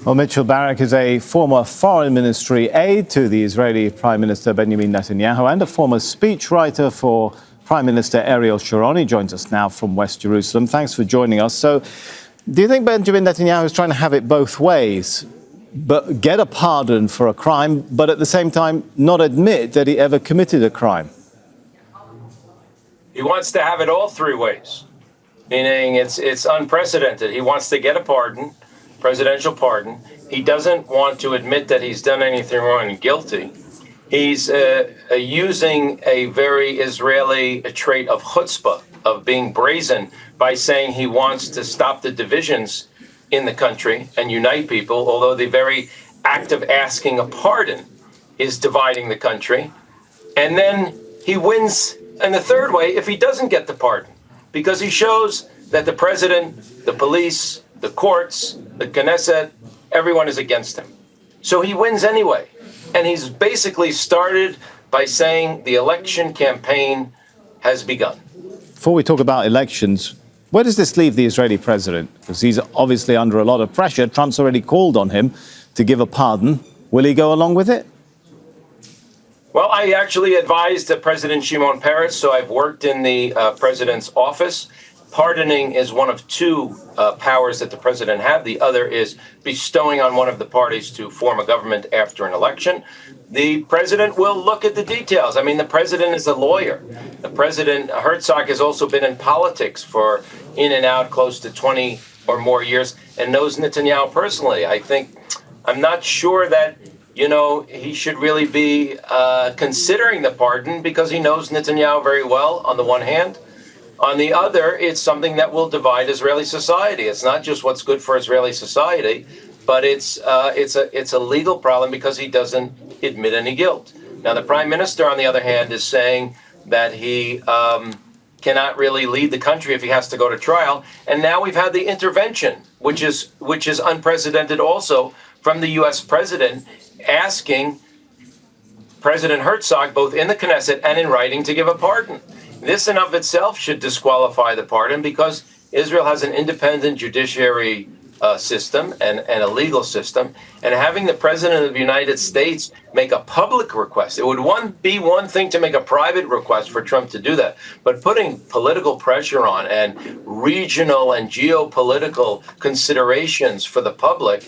Well, Mitchell, Barak is a former foreign ministry aide to the Israeli Prime Minister Benjamin Netanyahu and a former speechwriter for Prime Minister Ariel Sharon. He joins us now from West Jerusalem. Thanks for joining us. So, do you think Benjamin Netanyahu is trying to have it both ways, but get a pardon for a crime, but at the same time not admit that he ever committed a crime? He wants to have it all three ways, meaning it's unprecedented. He wants to get a pardon, presidential pardon. He doesn't want to admit that he's done anything wrong and guilty. He's using a very Israeli trait of chutzpah, of being brazen, by saying he wants to stop the divisions in the country and unite people, although the very act of asking a pardon is dividing the country. And then he wins in the third way if he doesn't get the pardon, because he shows that the president, the police, the courts, the Knesset, everyone is against him. So he wins anyway. And he's basically started by saying the election campaign has begun. Before we talk about elections, where does this leave the Israeli president? Because he's obviously under a lot of pressure. Trump's already called on him to give a pardon. Will he go along with it? Well, I actually advised President Shimon Peres, so I've worked in the president's office. Pardoning is one of two powers that the president have. The other is bestowing on one of the parties to form a government after an election. The president will look at the details. I mean, the president is a lawyer. The president, Herzog, has also been in politics for in and out close to 20 or more years and knows Netanyahu personally. I'm not sure that, he should really be considering the pardon because he knows Netanyahu very well, on the one hand. On the other, it's something that will divide Israeli society. It's not just what's good for Israeli society, but it's a legal problem because he doesn't admit any guilt. Now, the prime minister, on the other hand, is saying that he cannot really lead the country if he has to go to trial. And now we've had the intervention, which is unprecedented also, from the U.S. president asking President Herzog, both in the Knesset and in writing, to give a pardon. This in of itself should disqualify the pardon because Israel has an independent judiciary system and a legal system. And having the President of the United States make a public request, it would be one thing to make a private request for Trump to do that. But putting political pressure on and regional and geopolitical considerations for the public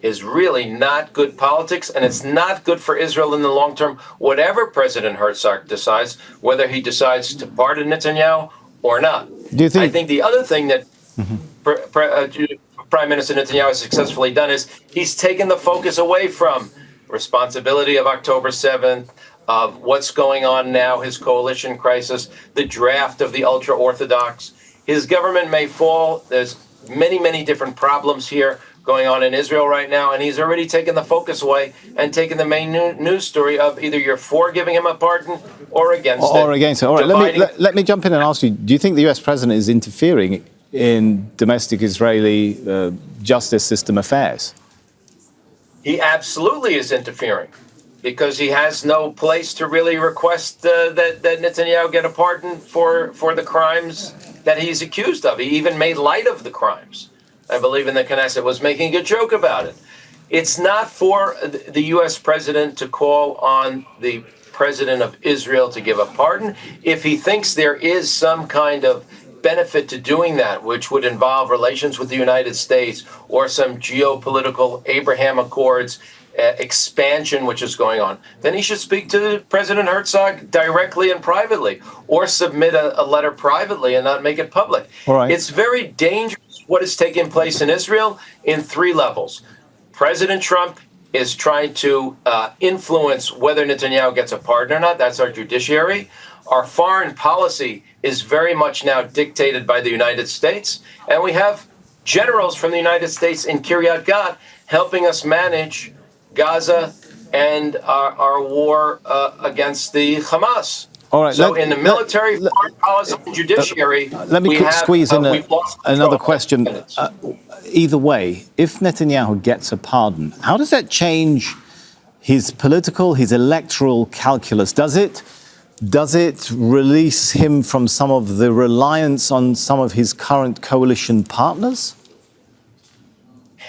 is really not good politics, and it's not good for Israel in the long term, whatever President Herzog decides, whether he decides to pardon Netanyahu or not. I think the other thing that Prime Minister Netanyahu has successfully done is he's taken the focus away from responsibility of October 7th, of what's going on now, his coalition crisis, the draft of the ultra-Orthodox. His government may fall. There's many, many different problems here going on in Israel right now, and he's already taken the focus away and taken the main news story of either you're for giving him a pardon or against it. Or against it. All right, let me jump in and ask you, do you think the U.S. president is interfering in domestic Israeli justice system affairs? He absolutely is interfering because he has no place to really request that Netanyahu get a pardon for the crimes that he's accused of. He even made light of the crimes. I believe in the Knesset was making a joke about it. It's not for the U.S. president to call on the president of Israel to give a pardon. If he thinks there is some kind of benefit to doing that, which would involve relations with the United States or some geopolitical Abraham Accords expansion which is going on, then he should speak to President Herzog directly and privately, or submit a letter privately and not make it public. All right. It's very dangerous what is taking place in Israel in three levels. President Trump is trying to influence whether Netanyahu gets a pardon or not. That's our judiciary. Our foreign policy is very much now dictated by the United States. And we have generals from the United States in Kiryat Gat helping us manage Gaza and our war against the Hamas. All right, so in the military, foreign policy, and judiciary, let me squeeze in another question. Either way, if Netanyahu gets a pardon, how does that change his political, his electoral calculus? Does it release him from some of the reliance on some of his current coalition partners?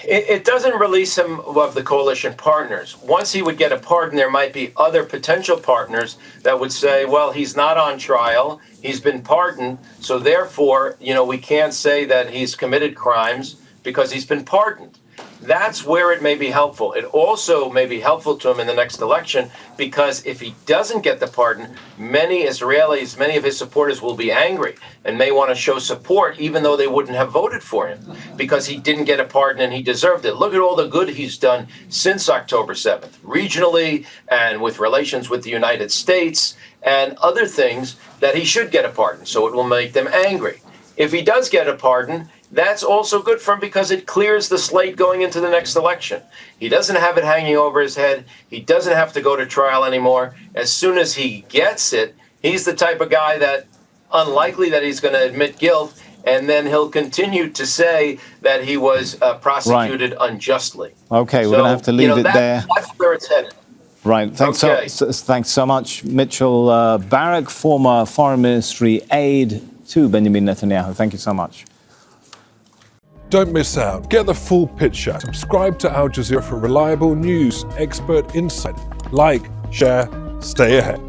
It doesn't release him of the coalition partners. Once he would get a pardon, there might be other potential partners that would say, well, he's not on trial, he's been pardoned, so therefore, we can't say that he's committed crimes because he's been pardoned. That's where it may be helpful. It also may be helpful to him in the next election because if he doesn't get the pardon, many Israelis, many of his supporters will be angry and may want to show support even though they wouldn't have voted for him because he didn't get a pardon and he deserved it. Look at all the good he's done since October 7th, regionally and with relations with the United States and other things that he should get a pardon. So it will make them angry. If he does get a pardon, that's also good for him because it clears the slate going into the next election. He doesn't have it hanging over his head. He doesn't have to go to trial anymore. As soon as he gets it, he's the type of guy that unlikely that he's going to admit guilt, and then he'll continue to say that he was prosecuted unjustly. Okay, we're going to have to leave it there. That's where it's headed. Right. Thanks so much, Mitchell Barak, former Foreign Ministry aide to Benjamin Netanyahu. Thank you so much. Don't miss out. Get the full picture. Subscribe to Al Jazeera for reliable news, expert insight. Like, share, stay ahead.